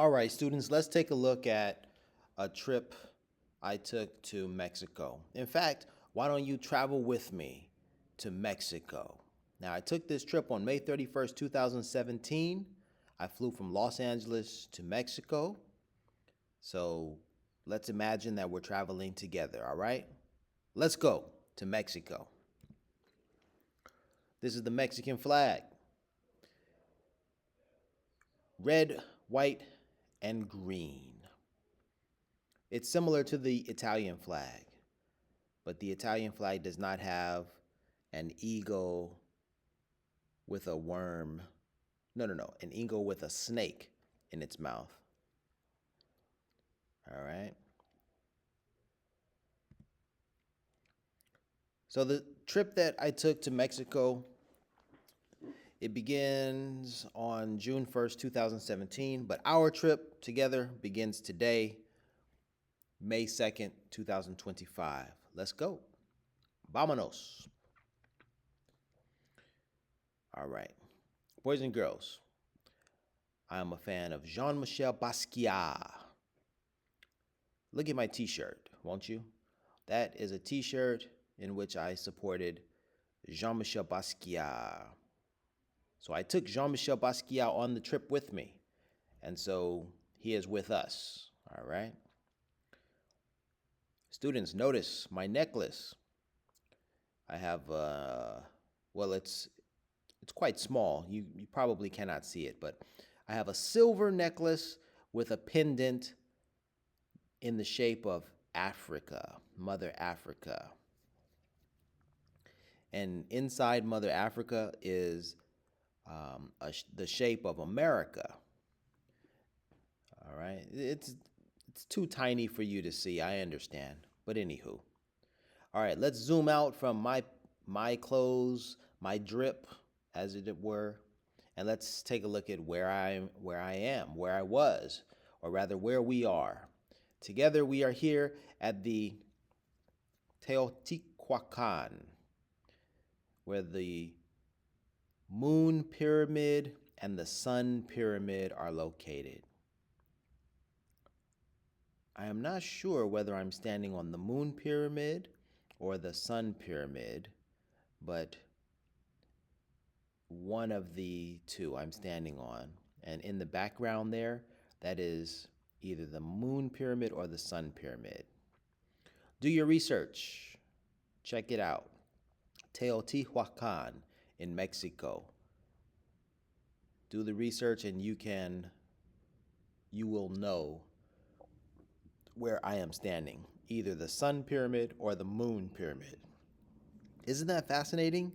All right, students, let's take a look at a trip I took to Mexico. In fact, why don't you travel with me to Mexico? Now, I took this trip on May 31st, 2017. I flew from Los Angeles to Mexico. So let's imagine that we're traveling together, all right? Let's go to Mexico. This is the Mexican flag. Red, white, and green. It's similar to the Italian flag, but the Italian flag does not have an eagle with a worm. No, an eagle with a snake in its mouth. All right. So the trip that I took to Mexico, it begins on June 1st, 2017, but our trip together begins today, May 2nd, 2025. Let's go. Vámonos. All right. Boys and girls, I am a fan of Jean-Michel Basquiat. Look at my t-shirt, won't you? That is a t-shirt in which I supported Jean-Michel Basquiat. So I took Jean-Michel Basquiat on the trip with me, and so he is with us, all right? Students, notice my necklace. I have, well, it's quite small. You probably cannot see it, but I have a silver necklace with a pendant in the shape of Africa, Mother Africa. And inside Mother Africa is the shape of America. All right, it's too tiny for you to see. I understand, but anywho, all right. Let's zoom out from my clothes, my drip, as it were, and let's take a look at where I am, where I was, or rather where we are. Together, we are here at the Teotihuacan, where the Moon Pyramid and the Sun Pyramid are located. I am not sure whether I'm standing on the Moon Pyramid or the Sun Pyramid, but one of the two I'm standing on. And in the background there, that is either the Moon Pyramid or the Sun Pyramid. Do your research. Check it out. Teotihuacan in Mexico. Do the research and you will know where I am standing, either the Sun Pyramid or the Moon Pyramid. Isn't that fascinating?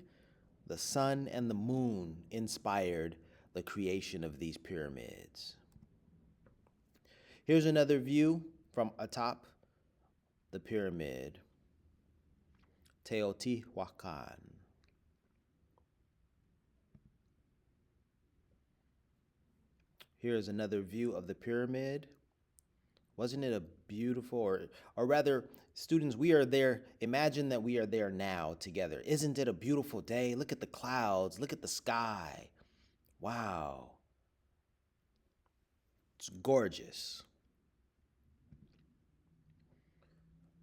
The sun and the moon inspired the creation of these pyramids. Here's another view from atop the pyramid, Teotihuacan. Here's another view of the pyramid. Wasn't it a beautiful, or rather, students, we are there. Imagine that we are there now together. Isn't it a beautiful day? Look at the clouds. Look at the sky. Wow. It's gorgeous.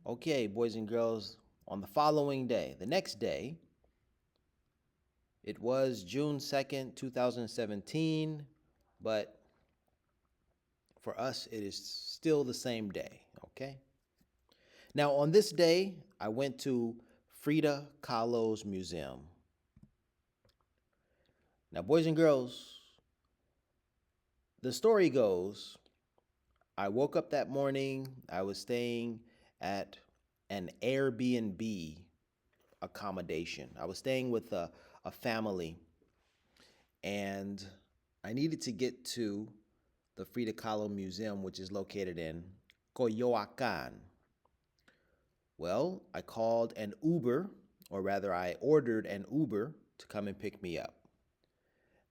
Okay, boys and girls, on the following day, the next day, it was June 2nd, 2017, but for us, it is still the same day, okay? Now, on this day, I went to Frida Kahlo's museum. Now, boys and girls, the story goes, I woke up that morning, I was staying at an Airbnb accommodation. I was staying with a family, and I needed to get to the Frida Kahlo Museum, which is located in Coyoacan. Well, I called an Uber, or rather, I ordered an Uber to come and pick me up.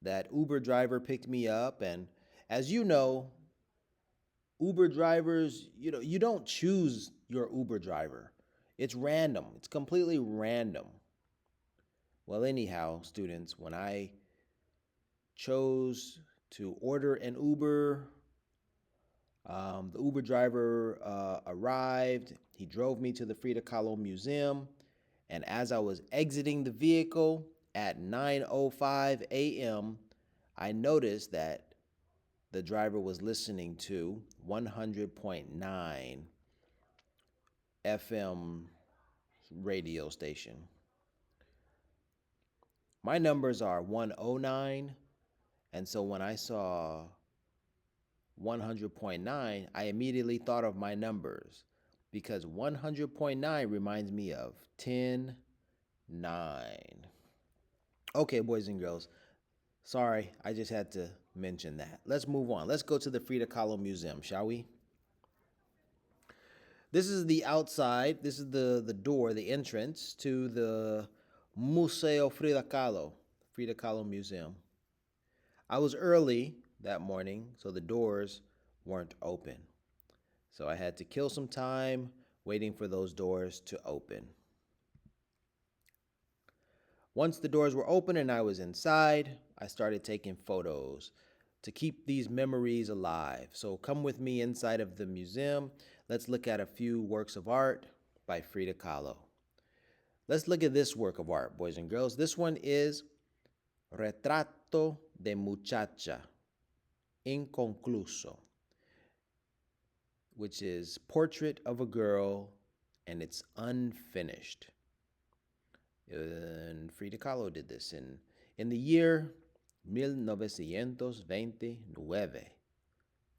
That Uber driver picked me up, and as you know, Uber drivers, you don't choose your Uber driver. It's random. It's completely random. Well, anyhow, students, when I chose to order an Uber, The Uber driver arrived. He drove me to the Frida Kahlo Museum. And as I was exiting the vehicle at 9:05 a.m., I noticed that the driver was listening to 100.9 FM radio station. My numbers are 109, and so when I saw 100.9, I immediately thought of my numbers because 100.9 reminds me of 10, 9. Okay, boys and girls, sorry, I just had to mention that. Let's move on. Let's go to the Frida Kahlo Museum, shall we? This is the outside. This is the door, the entrance to the Museo Frida Kahlo Museum. I was early that morning, so the doors weren't open. So I had to kill some time waiting for those doors to open. Once the doors were open and I was inside, I started taking photos to keep these memories alive. So come with me inside of the museum. Let's look at a few works of art by Frida Kahlo. Let's look at this work of art, boys and girls. This one is Retrato de Muchacha, Inconcluso, which is Portrait of a Girl, and it's unfinished. And Frida Kahlo did this in the year 1929,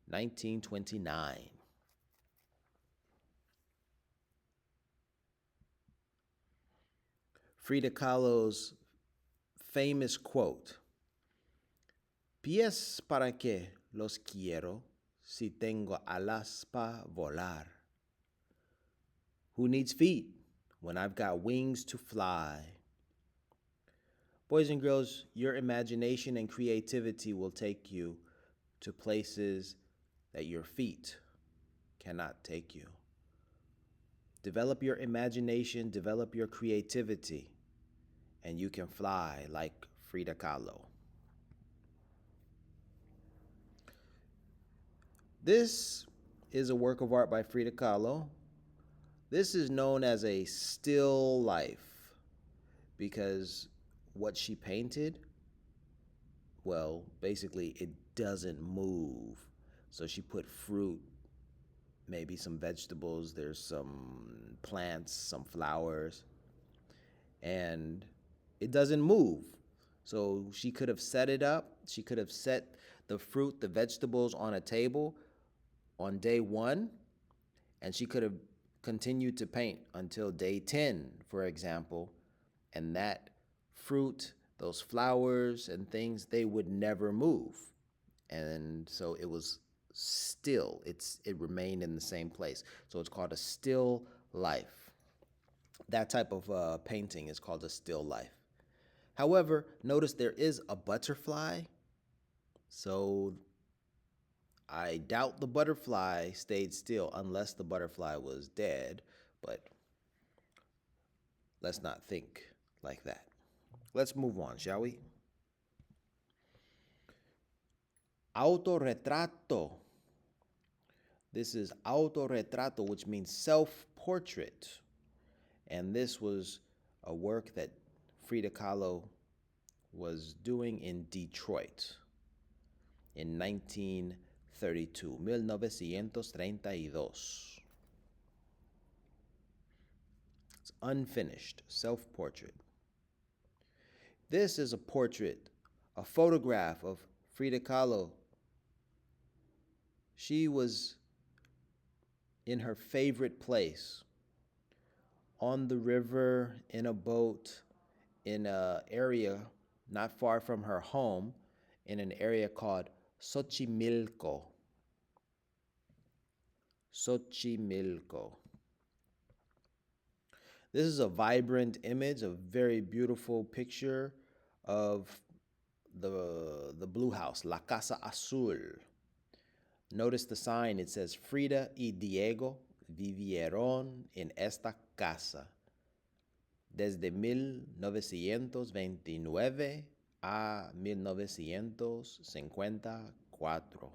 1929. Frida Kahlo's famous quote, "Pies para qué los quiero si tengo alas para volar?" Who needs feet when I've got wings to fly? Boys and girls, your imagination and creativity will take you to places that your feet cannot take you. Develop your imagination, develop your creativity, and you can fly like Frida Kahlo. This is a work of art by Frida Kahlo. This is known as a still life because what she painted, well, basically it doesn't move. So she put fruit, maybe some vegetables, there's some plants, some flowers, and it doesn't move. So she could have set it up. She could have set the fruit, the vegetables on a table on day 1, and she could have continued to paint until day 10, for example, and that fruit, those flowers and things, they would never move. And so it was still, it remained in the same place. So it's called a still life. That type of painting is called a still life. However, notice there is a butterfly. So I doubt the butterfly stayed still unless the butterfly was dead, but let's not think like that. Let's move on, shall we? Autorretrato. This is autorretrato, which means self-portrait. And this was a work that Frida Kahlo was doing in Detroit in 1932, 1932. It's unfinished, self-portrait. This is a portrait, a photograph of Frida Kahlo. She was in her favorite place, on the river, in a boat, in an area not far from her home, in an area called Xochimilco. Xochimilco. This is a vibrant image, a very beautiful picture of the blue house, La Casa Azul. Notice the sign, it says Frida y Diego vivieron en esta casa desde 1929 a 1954.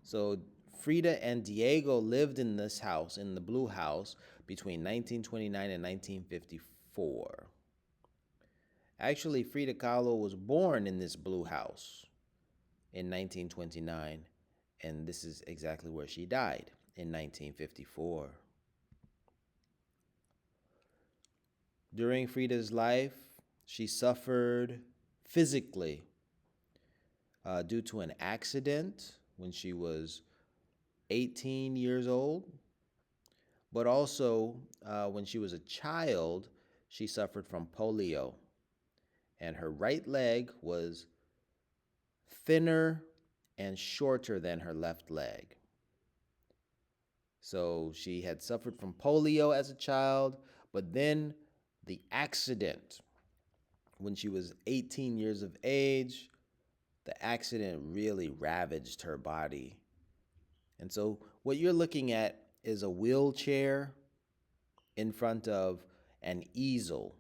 So Frida and Diego lived in this house, in the Blue House, between 1929 and 1954. Actually, Frida Kahlo was born in this Blue House in 1929, and this is exactly where she died in 1954. During Frida's life, she suffered physically due to an accident when she was 18 years old, but also when she was a child, she suffered from polio, and her right leg was thinner and shorter than her left leg. So she had suffered from polio as a child, but then the accident when she was 18 years of age, the accident really ravaged her body. And so what you're looking at is a wheelchair in front of an easel.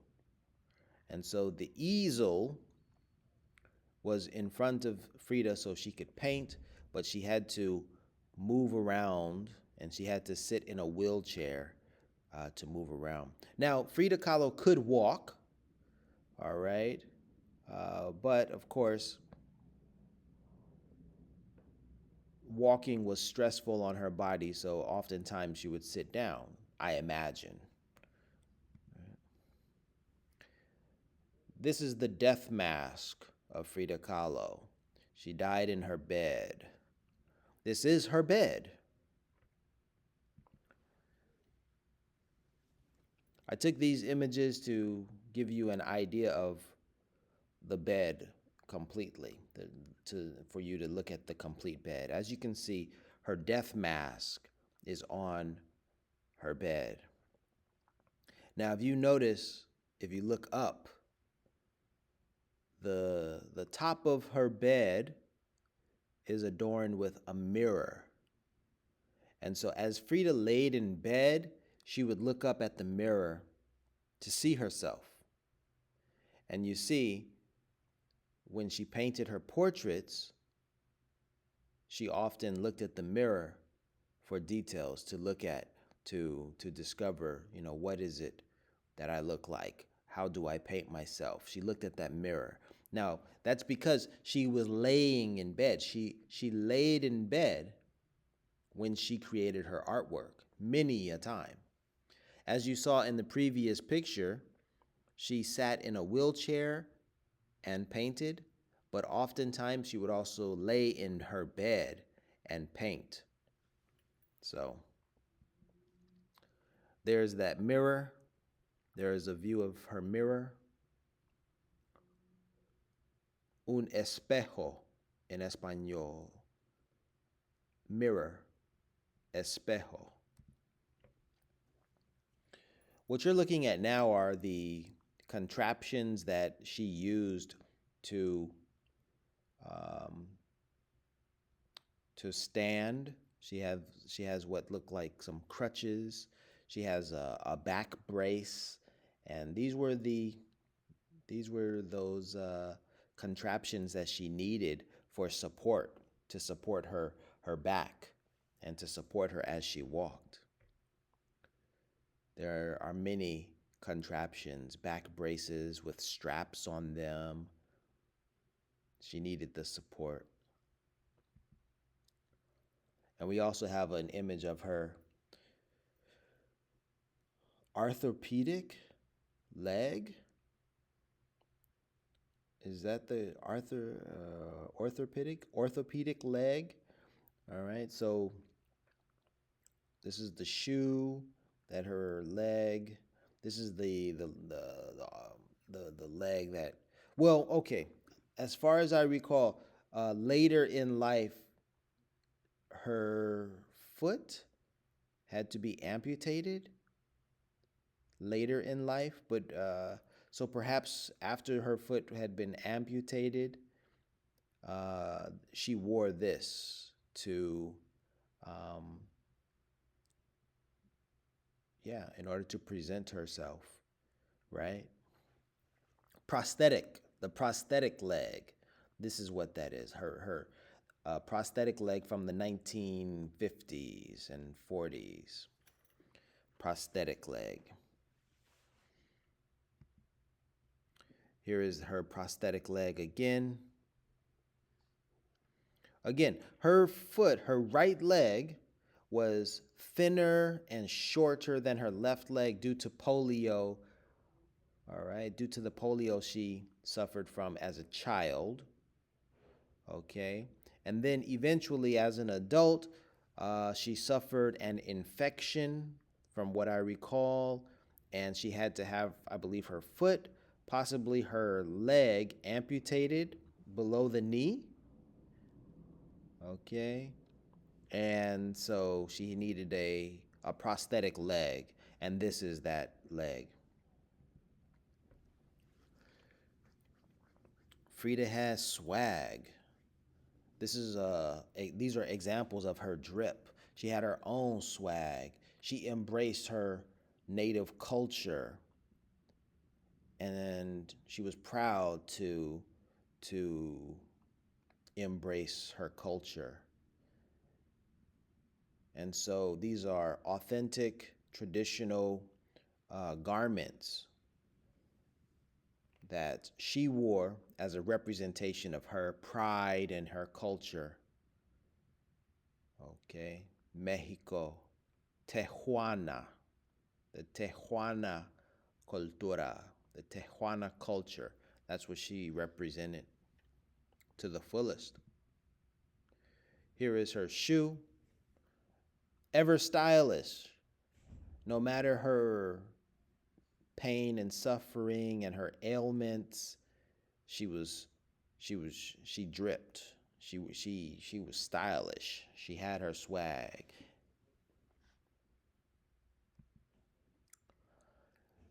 And so the easel was in front of Frida so she could paint, but she had to move around and she had to sit in a wheelchair to move around. Now, Frida Kahlo could walk, all right, but of course, walking was stressful on her body, so oftentimes she would sit down, I imagine. This is the death mask of Frida Kahlo. She died in her bed. This is her bed. I took these images to give you an idea of the bed completely, for you to look at the complete bed. As you can see, her death mask is on her bed. Now, if you notice, if you look up, the top of her bed is adorned with a mirror. And so as Frida laid in bed, she would look up at the mirror to see herself. And you see, when she painted her portraits, she often looked at the mirror for details to look at, to discover, what is it that I look like? How do I paint myself? She looked at that mirror. Now, that's because she was laying in bed. She laid in bed when she created her artwork, many a time. As you saw in the previous picture, she sat in a wheelchair and painted, but oftentimes she would also lay in her bed and paint. So there's that mirror. There is a view of her mirror. Un espejo en español. Mirror, espejo. What you're looking at now are the contraptions that she used to stand. She has what look like some crutches. She has a back brace, and these were those contraptions that she needed for support, to support her back and to support her as she walked. There are many contraptions, back braces with straps on them. She needed the support. And we also have an image of her orthopedic leg. Is that the orthopedic leg? All right, so this is the shoe that her leg. This is the leg that. Well, okay. As far as I recall, later in life, her foot had to be amputated. Later in life, but so perhaps after her foot had been amputated, she wore this to, in order to present herself, right? The prosthetic leg. This is what that is. Her a prosthetic leg from the 1950s and 40s. Prosthetic leg. Here is her prosthetic leg again. Again, her foot, her right leg, was thinner and shorter than her left leg due to polio. All right, due to the polio she suffered from as a child. Okay, and then eventually as an adult, she suffered an infection, from what I recall, and she had to have, I believe, her foot, possibly her leg, amputated below the knee. Okay, and so she needed a prosthetic leg, and this is that leg. Frida has swag. These are examples of her drip. She had her own swag. She embraced her native culture, and she was proud to embrace her culture. And so these are authentic, traditional garments that she wore as a representation of her pride and her culture. Okay, Mexico, Tijuana, the Tijuana cultura, the Tijuana culture. That's what she represented to the fullest. Here is her shoe. Ever stylish, no matter her pain and suffering and her ailments, she dripped. She was stylish. She had her swag.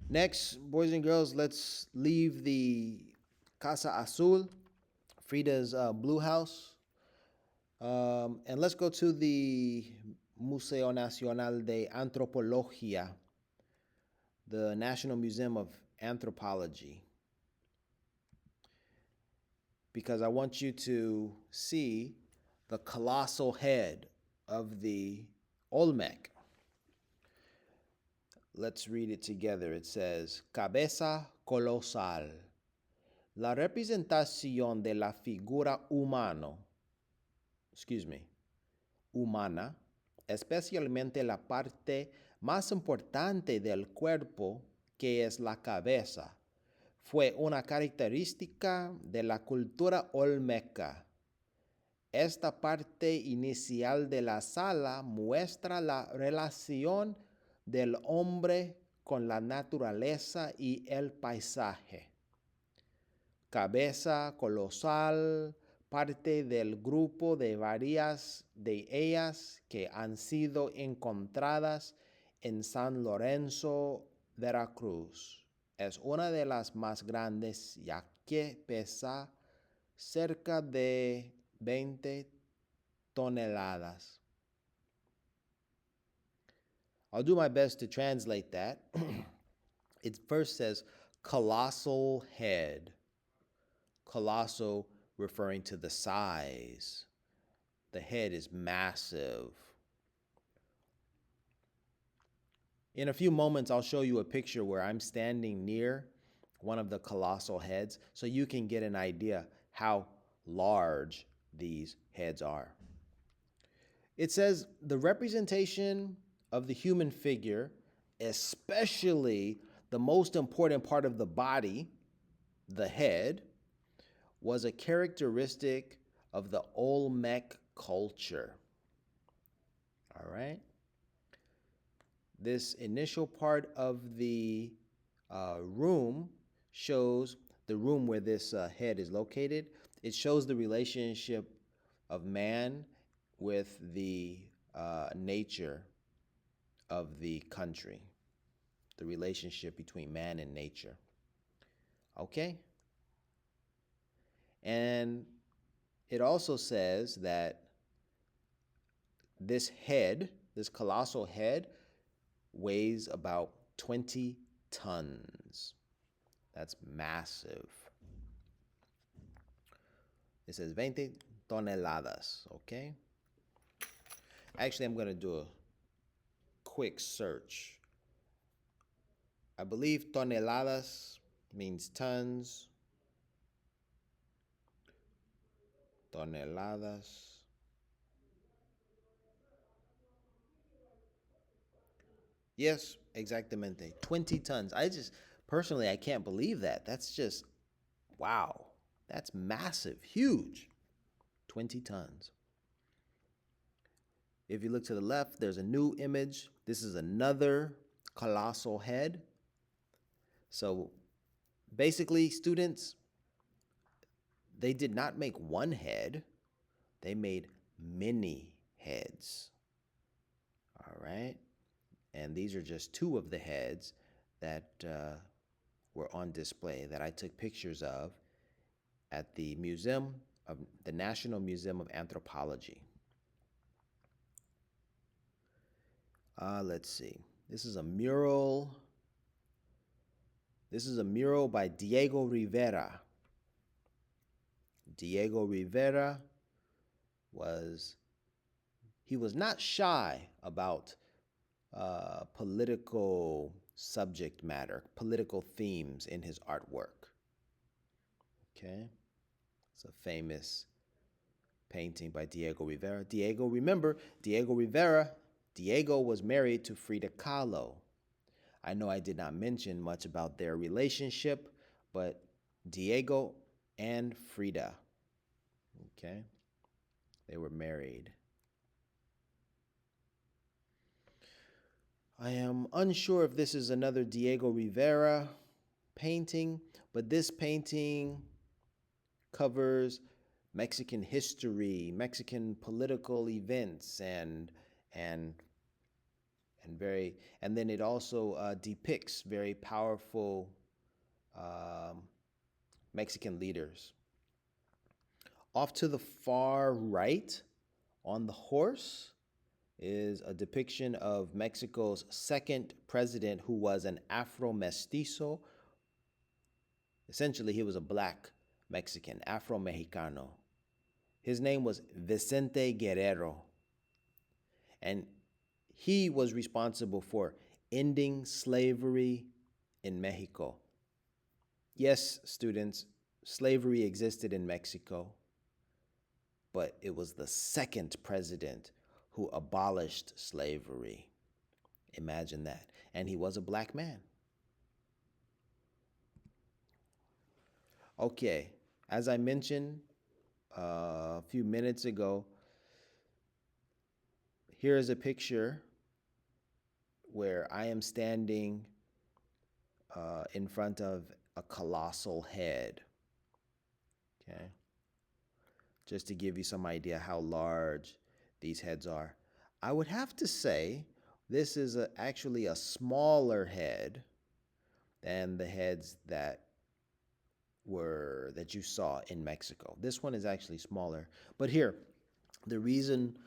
Next, boys and girls, let's leave the Casa Azul, Frida's Blue House, and let's go to the Museo Nacional de Antropología, the National Museum of Anthropology, because I want you to see the colossal head of the Olmec. Let's read it together. It says, Cabeza colosal, la representación de la figura humana, especialmente la parte más importante del cuerpo, que es la cabeza, fue una característica de la cultura olmeca. Esta parte inicial de la sala muestra la relación del hombre con la naturaleza y el paisaje. Cabeza colosal, parte del grupo de varias de ellas que han sido encontradas en San Lorenzo, Veracruz. Es una de las más grandes, ya que pesa cerca de 20 toneladas. I'll do my best to translate that. It first says colossal head. Colossal referring to the size. The head is massive. In a few moments, I'll show you a picture where I'm standing near one of the colossal heads so you can get an idea how large these heads are. It says the representation of the human figure, especially the most important part of the body, the head, was a characteristic of the Olmec culture. All right? This initial part of the room shows the room where this head is located. It shows the relationship of man with the nature of the country, the relationship between man and nature. Okay? And it also says that this head, this colossal head, weighs about 20 tons. That's massive. It says 20 toneladas, okay? Actually, I'm going to do a quick search. I believe toneladas means tons. Toneladas. Yes, exactamente. 20 tons. Personally, I can't believe that. That's just, wow. That's massive, huge. 20 tons. If you look to the left, there's a new image. This is another colossal head. So basically, students, they did not make one head, they made many heads. All right. And these are just two of the heads that were on display that I took pictures of at the National Museum of Anthropology. Let's see. This is a mural. This is a mural by Diego Rivera. Diego Rivera was not shy about political subject matter, political themes in his artwork. Okay, it's a famous painting by Diego Rivera. Diego Rivera, Diego was married to Frida Kahlo. I know I did not mention much about their relationship, but Diego and Frida, okay, they were married. I am unsure if this is another Diego Rivera painting, but this painting covers Mexican history, Mexican political events, and then it also depicts very powerful Mexican leaders. Off to the far right, on the horse, is a depiction of Mexico's second president, who was an Afro-mestizo. Essentially, he was a black Mexican, Afro-Mexicano. His name was Vicente Guerrero, and he was responsible for ending slavery in Mexico. Yes, students, slavery existed in Mexico, but it was the second president who abolished slavery. Imagine that. And he was a black man. Okay, as I mentioned a few minutes ago, here is a picture where I am standing in front of a colossal head. Okay, just to give you some idea how large these heads are. I would have to say this is actually a smaller head than the heads that you saw in Mexico. This one is actually smaller. But here, the reason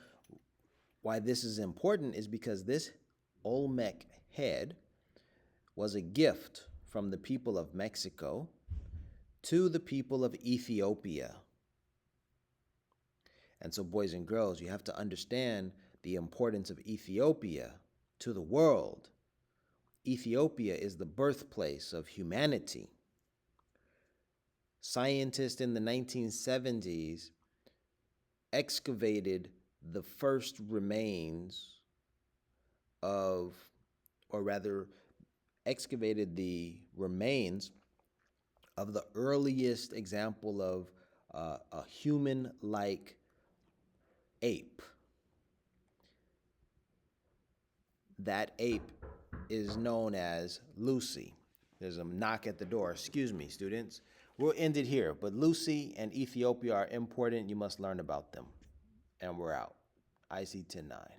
why this is important is because this Olmec head was a gift from the people of Mexico to the people of Ethiopia. And so, boys and girls, you have to understand the importance of Ethiopia to the world. Ethiopia is the birthplace of humanity. Scientists in the 1970s excavated the first remains of, or rather, excavated the remains of the earliest example of a human-like ape. That ape is known as Lucy. There's a knock at the door. Excuse me, students. We'll end it here, but Lucy and Ethiopia are important. You must learn about them. And we're out. IC 109.